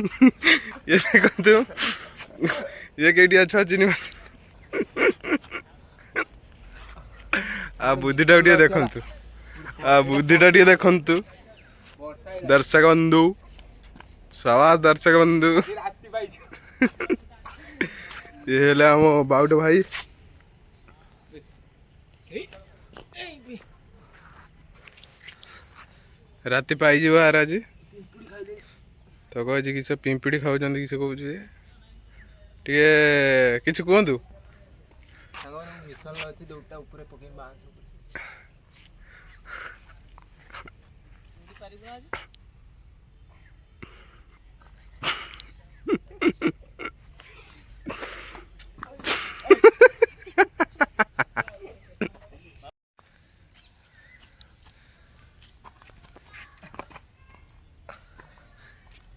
ये देखो ये केटी अच्छा चिनी आ बुद्धिटा टे देखंतु आ बुद्धिटा टे देखंतु दर्शक बंधु सवास दर्शक बंधु ये हेले हम बाउट भाई राति पाई आर आज तो कह कि पिंपिड़ी खाऊ कि कौन टे कि कहतु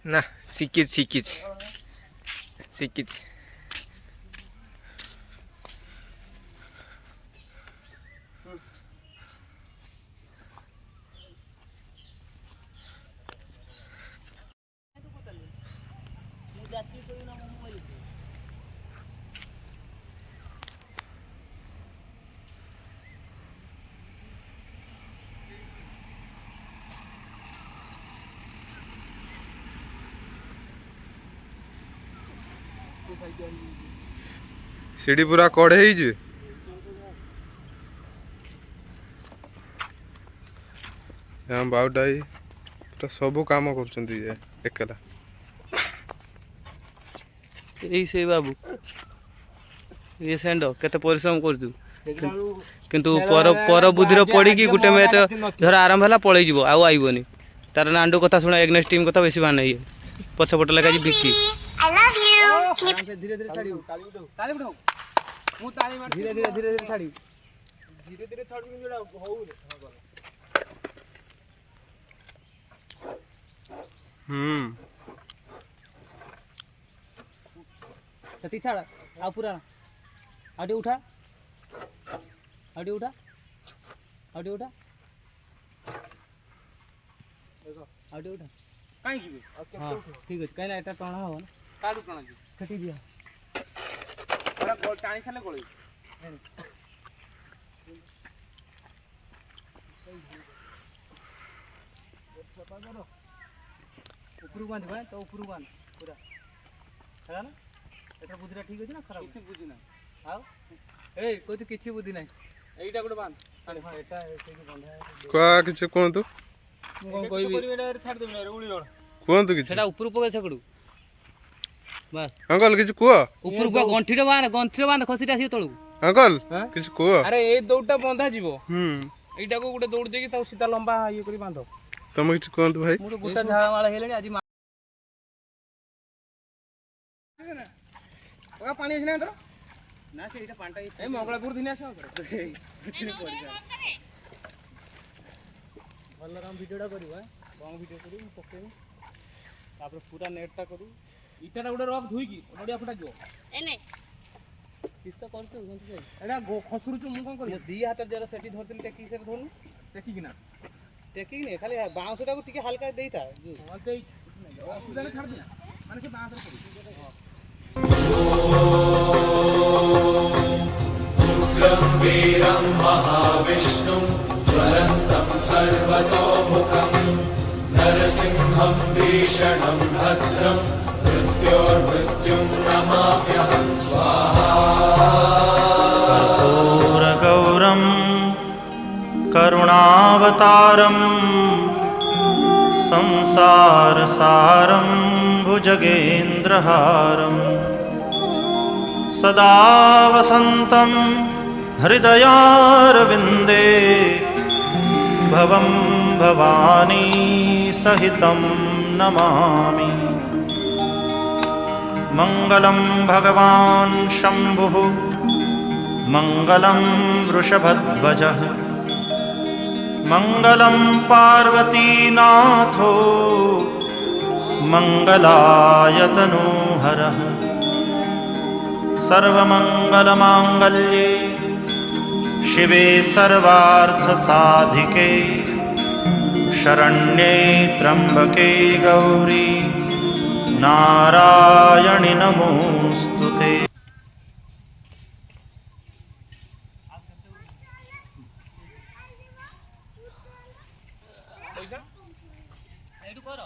ना शिकिच शिकिच शिकिच सीढ़ी पूरा कड़े बाउटा पूरा सब काम कर से बाबू ये सेंड केते परिश्रम कर किंतु पर बुद्धि पड़ी कि गोटे मैच धर आरंभ है पलि जीव आउ आईबनी तार नांडू कथा शुणा एग्नेस टीम कथा बेसी मान पछपट लगा विकी धीरे धीरे छाड़ी धीरे धीरे धीरे धीरे छाड़ी धीरे धीरे छती छाड़ा आ पूरा आटे उठा आटे उठा आटे उठा आटे उठा काई की हां ठीक है काई ना एटा टणा हो ना काडू टणा जी छती दिया ओरा गोल टाणी साले गोल सपा करो ऊपर बांध भाई तो ऊपर बांध पूरा है ना एटा बुद्धिरा ठीक अछि ना खराब किछि बुद्धि ना आउ ए कोइ किछि बुद्धि ना एटा गोटे बांध हां एटा एसे बंधा है का किछ कोंतु कोन कोइ भी एटा छाड़ देबे रे उड़ी गण कोंतु किछ सेटा ऊपर पके छकड़ू बस अंकल किछ को ऊपर को गंठी बांध खसीटा आसी तळू अंकल किछ को अरे ए दौड़टा बंधा जीवो एटा को गोटे दौड़ देकी ता सीधा लंबा ये करी बांधो तुम किछ कोंतु भाई मु तो गोटा झाळा माळा हेलेनी आज ओगा पानी अछि ना तो ना से एटा पांटा ए मंगलापुर दिन आछो भल राम वीडियोटा करू है लॉन्ग वीडियो करू पके तापर पूरा नेटटा करू इटाटा गोटे रख धुई की नडिया फटा जो एने किस्सा करतो गंत से एटा खसुरु छु मु कोन करी दी हाथ जरा सेठी धरतिन टेकी से धरनु टेकी किना टेकी ने खाली बांसटा को टिके हल्का देइता हां देई सुदाने छाड़ दिना माने से बांस रे उग्रं वीरं महाविष्णुं ज्वलन्तं सर्वतोमुखं नरसिंहं भीषणं भद्रं मृत्योर्मृत्युं नमाम्यहं स्वाहा कर्पूरगौरं करुणावतारं संसारसारं भुजगेन्द्रहारं सदा वसन्तं हृदयारविन्दे भवं भवानी सहितं नमामि मङ्गलं भगवान् शम्भुः मङ्गलं वृषभध्वजः मङ्गलं पार्वतीनाथो मङ्गलायतनोहरः सर्वमङ्गलमाङ्गल्ये शिवे सर्वार्थसाधिके शरण्ये त्र्यम्बके गौरी नारायणि नमोऽस्तु ते। ପଇସା ଏଇଠୁ କର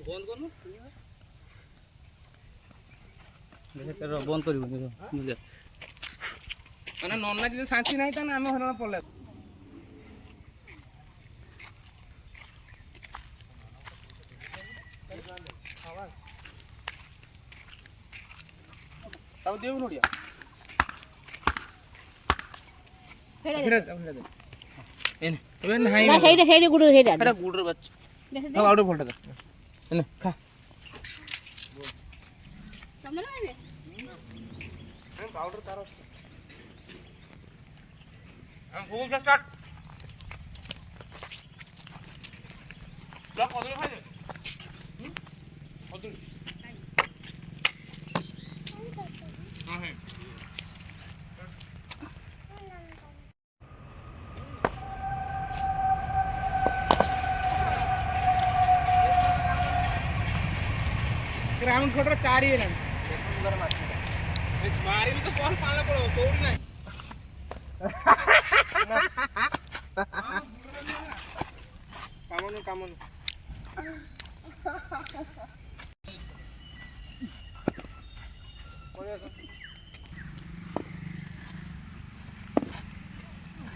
ବନ୍ଦ କରୁନୁ ବନ୍ଦ କରିବୁନି ମାନେ ନନା ଯଦି ଶାନ୍ତି ନାହିଁ ତାହେଲେ ଆମେ ହଇରାଣ ପଡ଼ିଲେ। ତାକୁ ଦିଅ ନଡ଼ିଆ ଏବେ ନାହିଁ ନା ସେଇଟା ସେଇଟା ଗୁଡ ସେଇଟା ଏଟା ଗୁଡର ବାଚ୍ଚା ଆଉ ଗୋଟେ ଭଲଟା ଦେ ଏନେ ଖା ପାଉଡର ତାର ଅଛି ଆମେ ଭୁଲ ଷ୍ଟାର୍ଟ କଦଳୀ ଖାଇଦେ କଦଳୀ ହଁ ହେ ग्राउंड फोटो 4 ही है ना मारी भी तो बॉल पालना पड़ो कोई नहीं कामन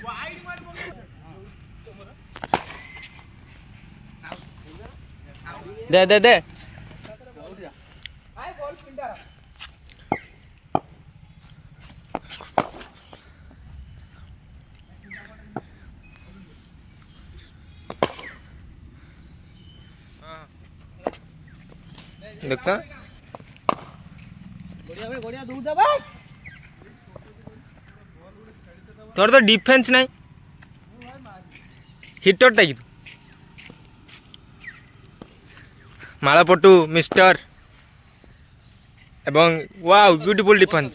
वाइड मार दे दे दे आई बॉल पिंडा देखता बढ़िया दूर जा भाई तोर तो डिफेंस नहीं हिटर टाइप मालापटू मिस्टर एवं वाओ ब्यूटीफुल डिफेंस